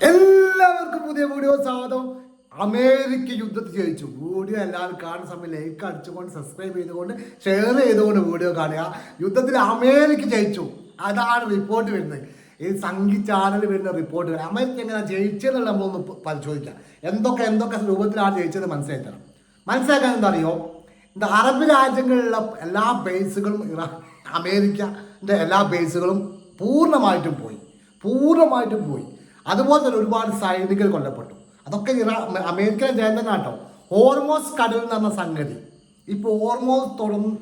എല്ലാവർക്കും പുതിയ വീഡിയോ സ്വാഗതം. അമേരിക്ക യുദ്ധത്തിൽ ജയിച്ചു. വീഡിയോ എല്ലാവരും കാണുന്ന സമയം ലൈക്ക് അടിച്ചുകൊണ്ട് സബ്സ്ക്രൈബ് ചെയ്തുകൊണ്ട് ഷെയർ ചെയ്തുകൊണ്ട് വീഡിയോ കാണുക. യുദ്ധത്തിൽ അമേരിക്ക ജയിച്ചു, അതാണ് റിപ്പോർട്ട് വരുന്നത്. ഈ സംഗി ചാനൽ വരുന്ന റിപ്പോർട്ട്. അമേരിക്ക എങ്ങനെ ജയിച്ചതെന്നുള്ള നമ്മളൊന്ന് പരിശോധിക്കാം. എന്തൊക്കെ രൂപത്തിലാണ് ജയിച്ചത് മനസ്സിലാക്കാൻ എന്താ അറിയോ, இந்த അറബ് രാജ്യങ്ങളിലുള്ള എല്ലാ ബേസുകളും അമേരിക്കൻ്റെ എല്ലാ ബേസുകളും പൂർണ്ണമായിട്ടും പോയി. അതുപോലെ തന്നെ ഒരുപാട് സൈനികർ കൊല്ലപ്പെട്ടു. അതൊക്കെ അമേരിക്കൻ ജയം തന്നെ കേട്ടോ. ഹോർമോസ് കടൽ എന്ന് പറഞ്ഞ സംഗതി ഇപ്പോൾ ഹോർമോസ്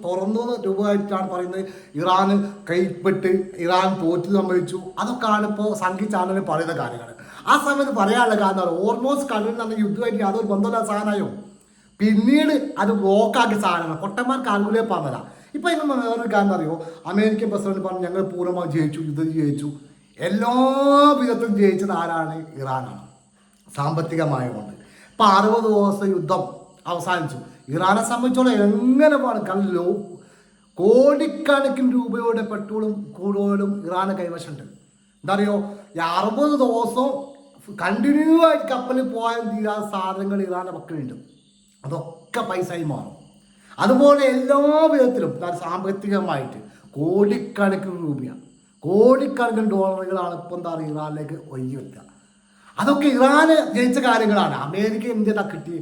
തുറന്നു രൂപമായിട്ടാണ് പറയുന്നത്. ഇറാന് കൈപ്പെട്ട് ഇറാൻ തോറ്റ് സംഭവിച്ചു. അതൊക്കെയാണ് ഇപ്പോൾ സംഘി ചാനലിൽ പറയുന്ന കാര്യങ്ങൾ. ആ സമയത്ത് പറയാനുള്ള കാരണം ഹോർമോസ് കടൽ എന്ന് പറഞ്ഞ യുദ്ധമായിട്ട് യാതൊരു ബന്ധമില്ലാത്ത സാധനമായോ. പിന്നീട് അത് ബ്ലോക്കാക്കിയ സാധനമാണ്. പൊട്ടന്മാർക്ക് ആളുകളെ പറഞ്ഞതാ. ഇപ്പം ഇങ്ങനെ വേറൊരു കാരണം അറിയോ, അമേരിക്കൻ പ്രസിഡന്റ് പറഞ്ഞു ഞങ്ങൾ പൂർണ്ണമായി ജയിച്ചു, യുദ്ധം ജയിച്ചു. എല്ലാ വിധത്തിലും ജയിച്ചത് ആരാണ്? ഇറാനാണ്. സാമ്പത്തികമായതുകൊണ്ട് ഇപ്പം 60 ദിവസം യുദ്ധം അവസാനിച്ചു. ഇറാനെ സംബന്ധിച്ചോളം എങ്ങനെ കല്ലോ കോടിക്കണക്കിന് രൂപയുടെ പെട്രോളും ക്രൂഡ് ഇറാന് കൈവശമുണ്ട്. എന്താ അറിയോ, 60 ദിവസം കണ്ടിന്യൂ ആയിട്ട് കപ്പലിൽ പോയാൽ തീരാത്ത സാധനങ്ങൾ ഇറാന്റെ പക്കലുണ്ട്. അതൊക്കെ പൈസയായി മാറും. അതുപോലെ എല്ലാ വിധത്തിലും സാമ്പത്തികമായിട്ട് കോടിക്കണക്കിന് ഡോളറുകളാണ് ഇപ്പം എന്താ പറയുക ഇറാനിലേക്ക് ഒഴുകി വെക്കുക. അതൊക്കെ ഇറാന് ജയിച്ച കാര്യങ്ങളാണ്. അമേരിക്ക ഇന്ത്യ കിട്ടി.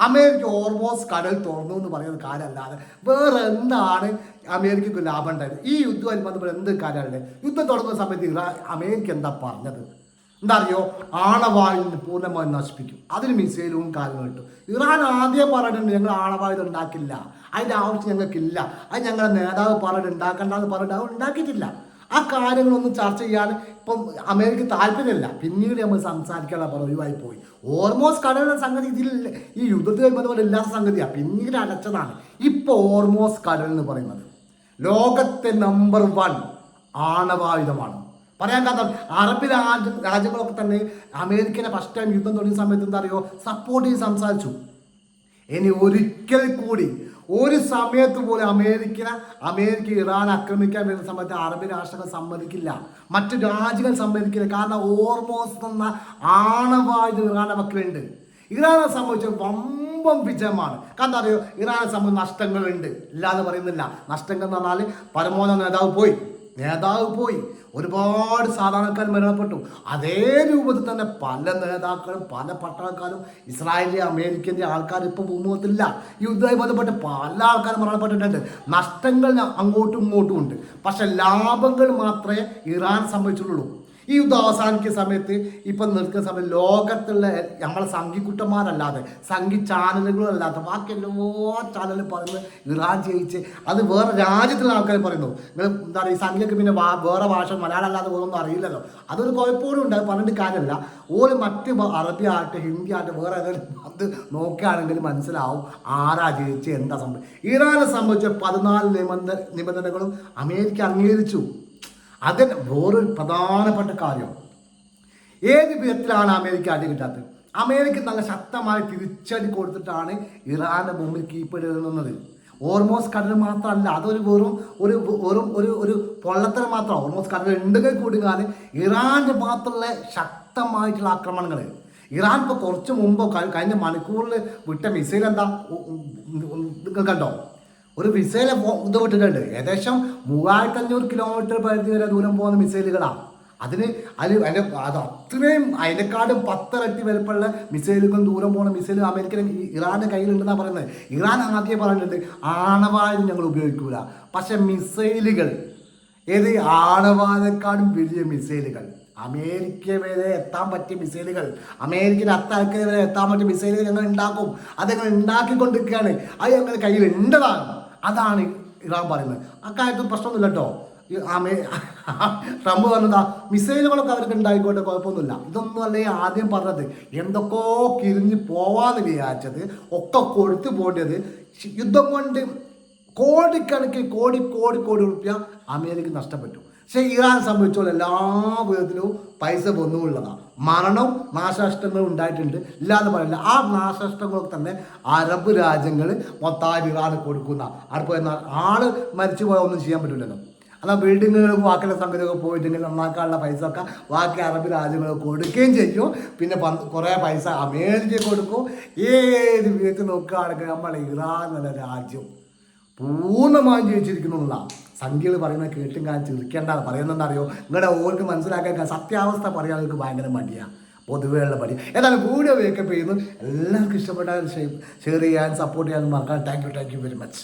അമേരിക്ക ഓൾമോസ്റ്റ് കടൽ തുറന്നു എന്ന് പറയുന്ന കാര്യമല്ലാതെ വേറെ എന്താണ് അമേരിക്കക്ക് ലാഭം ഉണ്ടായത്? ഈ യുദ്ധമായി ബന്ധപ്പെട്ട് എന്ത് കാര്യമാണ്? യുദ്ധം തുടങ്ങുന്ന സമയത്ത് അമേരിക്ക എന്താ പറഞ്ഞത്? എന്താ അറിയോ, ആണവായുധം പൂർണ്ണമായി നശിപ്പിക്കും, അതിന് മിസൈലും കാര്യങ്ങളും കിട്ടും. ഇറാൻ ആദ്യം പറഞ്ഞിട്ടുണ്ട് ഞങ്ങൾ ആണവായുധം ഉണ്ടാക്കില്ല, അതിൻ്റെ ആവശ്യം ഞങ്ങൾക്കില്ല, അത് ഞങ്ങളുടെ നേതാവ് പറഞ്ഞിട്ട് ഉണ്ടാക്കണ്ടെന്ന് പറഞ്ഞിട്ട് അത് ഉണ്ടാക്കിയിട്ടില്ല. ആ കാര്യങ്ങളൊന്നും ചർച്ച ചെയ്യാൻ ഇപ്പം അമേരിക്ക താല്പര്യമില്ല. പിന്നീട് നമ്മൾ സംസാരിക്കാനുള്ള ഒഴിവായി പോയി. ഓൾമോസ്റ്റ് കടലുള്ള സംഗതി ഇതിൽ ഈ യുദ്ധത്തിൽ ബന്ധപ്പെട്ട് ഇല്ലാത്ത സംഗതിയാണ്, പിന്നീട് അടച്ചതാണ്. ഇപ്പോൾ ഓൾമോസ്റ്റ് കടൽ എന്ന് പറയുന്നത് ലോകത്തെ നമ്പർ 1 ആണവായുധമാണ്. പറയാൻ കാരണം അറബ് രാജ്യങ്ങളൊക്കെ തന്നെ അമേരിക്കനെ ഫസ്റ്റ് ടൈം യുദ്ധം തുടങ്ങിയ സമയത്ത് എന്താ അറിയോ സപ്പോർട്ട് ചെയ്ത് സംസാരിച്ചു. ഇനി ഒരിക്കൽ കൂടി ഒരു സമയത്ത് പോലും അമേരിക്ക ഇറാൻ ആക്രമിക്കാൻ വരുന്ന സമയത്ത് അറബ് രാഷ്ട്രങ്ങൾ സമ്മതിക്കില്ല, മറ്റു രാജ്യങ്ങൾ സമ്മതിക്കില്ല. കാരണം ഓൾമോസ്റ്റ് എന്ന ആണവായുധം ഇറാന്റെ മക്കളുണ്ട്. ഇറാനെ സംബന്ധിച്ച് വമ്പം വിജയമാണ്. കാരണം അറിയോ, ഇറാനെ സംബന്ധിച്ച് നഷ്ടങ്ങളുണ്ട്, ഇല്ലാന്ന് പറയുന്നില്ല. നഷ്ടങ്ങൾ എന്ന് പറഞ്ഞാൽ പരമോന്നത നേതാവ് പോയി, ഒരുപാട് സാധാരണക്കാർ മരണപ്പെട്ടു. അതേ രൂപത്തിൽ തന്നെ പല നേതാക്കളും പല പട്ടാളക്കാരും ഇസ്രായേലി അമേരിക്കൻ്റെ ആൾക്കാർ ഇപ്പോൾ ഭൂമുഖത്തില്ല. യുദ്ധവുമായി ബന്ധപ്പെട്ട് പല ആൾക്കാരും മരണപ്പെട്ടിട്ടുണ്ട്. നഷ്ടങ്ങൾ അങ്ങോട്ടും ഇങ്ങോട്ടും ഉണ്ട്, പക്ഷെ ലാഭങ്ങൾ മാത്രമേ ഇറാൻ സംഭവിച്ചുള്ളൂ. ഈ യുദ്ധം അവസാനിക്കുന്ന സമയത്ത് ഇപ്പം നിൽക്കുന്ന സമയത്ത് ലോകത്തുള്ള നമ്മളെ സംഘിക്കുട്ടന്മാരല്ലാതെ സംഘി ചാനലുകളും അല്ലാതെ ബാക്കി എല്ലാ ചാനലും പറയുന്നത് ഇറാൻ ജയിച്ച്. അത് വേറെ രാജ്യത്തുള്ള ആൾക്കാർ പറയുന്നു. നിങ്ങൾ എന്താ പറയുക, സംഘിക്ക് പിന്നെ വേറെ ഭാഷ മലയാളം അല്ലാതെ വേറൊന്നും അറിയില്ലല്ലോ. അതൊരു കുഴപ്പമോടും ഉണ്ട്, അത് പറഞ്ഞിട്ട് കാര്യമല്ല. ഓരോ മറ്റ് അറബി ആയിട്ട് ഹിന്ദി ആയിട്ട് വേറെ ഏതെങ്കിലും അത് നോക്കുകയാണെങ്കിൽ മനസ്സിലാവും ആരാ ജയിച്ച് എന്താ സംഭവം. ഇറാനെ സംബന്ധിച്ച 14 നിബന്ധനകളും അമേരിക്ക അംഗീകരിച്ചു. അതിന് വേറൊരു പ്രധാനപ്പെട്ട കാര്യം, ഏത് വിധത്തിലാണ് അമേരിക്ക അടി കിട്ടാത്തത്? അമേരിക്ക നല്ല ശക്തമായി തിരിച്ചടി കൊടുത്തിട്ടാണ് ഇറാന്റെ മുമ്പിൽ കീഴ്പ്പെടുന്നത്. ഓൾമോസ്റ്റ് കടൽ മാത്രമല്ല, അതൊരു ഒരു പൊള്ളത്തരം മാത്രമാണ്. ഓൾമോസ്റ്റ് കടൽ ഉണ്ടെങ്കിൽ കൂടിയാൽ ഇറാന്റെ മാത്രമുള്ള ശക്തമായിട്ടുള്ള ആക്രമണങ്ങൾ. ഇറാൻ ഇപ്പോൾ കുറച്ച് മുമ്പോ കഴിഞ്ഞ മണിക്കൂറിൽ വിട്ട മിസൈൽ എന്താ നിങ്ങൾ കണ്ടോ? ഒരു മിസൈൽ ഇത് വിട്ടിട്ടുണ്ട്. ഏകദേശം 3500 കിലോമീറ്റർ പരിധി വരെ ദൂരം പോകുന്ന മിസൈലുകളാണ്. അത് അത്രയും അതിനെക്കാളും 10 ഇരട്ടി വലുപ്പമുള്ള മിസൈലുകളും ദൂരം പോകുന്ന മിസൈൽ ഇറാന്റെ കയ്യിലുണ്ടെന്നാണ് പറയുന്നത്. ഇറാൻ ആദ്യം പറഞ്ഞിട്ടുണ്ട് ആണവായുധം ഞങ്ങൾ ഉപയോഗിക്കൂല, പക്ഷെ മിസൈലുകൾ ഏത് ആണവായുധക്കാളും വലിയ മിസൈലുകൾ, അമേരിക്ക വരെ എത്താൻ പറ്റിയ മിസൈലുകൾ, അമേരിക്കൻ അത്താഴ്ക്കര വരെ എത്താൻ പറ്റിയ മിസൈലുകൾ ഞങ്ങൾ ഉണ്ടാക്കും. അത് ഞങ്ങൾ ഉണ്ടാക്കിക്കൊണ്ടിരിക്കുകയാണ്, അത് ഞങ്ങളുടെ കയ്യിൽ ഉണ്ടതാണ്. അതാണ് ഇറാൻ പറയുന്നത്. അക്കാര്യത്തിൽ പ്രശ്നമൊന്നുമില്ല കേട്ടോ. ട്രംപ് പറഞ്ഞതാ മിസൈലുകളൊക്കെ അവർക്ക് ഉണ്ടായിക്കോട്ടെ, കുഴപ്പമൊന്നുമില്ല. ഇതൊന്നും അല്ലേ ആദ്യം പറഞ്ഞത്. എന്തൊക്കെയോ കിരിഞ്ഞ് പോവാന്ന് വിചാരിച്ചത് ഒക്കെ കൊടുത്തു പോകേണ്ടത്. യുദ്ധം കൊണ്ട് കോടിക്കണക്കിന് കോടി റുപ്യ അമേരിക്ക നഷ്ടപ്പെട്ടു. പക്ഷെ ഇറാൻ സംബന്ധിച്ചോളം എല്ലാ വിധത്തിലും പൈസ വന്നുള്ളതാണ്. മരണവും നാശനഷ്ടങ്ങളും ഉണ്ടായിട്ടുണ്ട്, ഇല്ലാന്ന് പറയില്ല. ആ നാശനഷ്ടങ്ങളൊക്കെ തന്നെ അറബ് രാജ്യങ്ങൾ മൊത്തം ഇറാന് കൊടുക്കുന്ന. അവിടെ പോയി ആള് മരിച്ചു പോയാൽ ഒന്നും ചെയ്യാൻ പറ്റില്ലല്ലോ. എന്നാൽ ബിൽഡിങ്ങുകളും ബാക്കിയുള്ള സംഗതിയൊക്കെ പോയിട്ടുണ്ടെങ്കിൽ നന്നാക്കാനുള്ള പൈസ ഒക്കെ ബാക്കി അറബ് രാജ്യങ്ങൾ കൊടുക്കുകയും ചെയ്യും. പിന്നെ കുറേ പൈസ അമേരിക്ക കൊടുക്കും. ഏത് വിധത്തിൽ നോക്കുകയാണെങ്കിൽ നമ്മൾ ഇറാൻ എന്നുള്ള രാജ്യം പൂർണ്ണമായും ജയിച്ചിരിക്കുന്നുള്ള സംഖ്യകൾ പറയുന്നത് കേട്ടും ഞാൻ ചിരിക്കേണ്ട പറയുന്നതെന്ന് അറിയോ, നിങ്ങളുടെ ഓർക്ക് മനസ്സിലാക്കാൻ സത്യാവസ്ഥ പറയാൻ നിങ്ങൾക്ക് ഭയങ്കര മടിയാണ്, പൊതുവെയുള്ള മടി. ഏതായാലും വീഡിയോ വേക്കപ്പ് ചെയ്യുന്നു. എല്ലാവർക്കും ഇഷ്ടപ്പെട്ടാൽ ഷെയർ ചെയ്യാൻ സപ്പോർട്ട് ചെയ്യാൻ മറക്കാൻ. Thank you very much.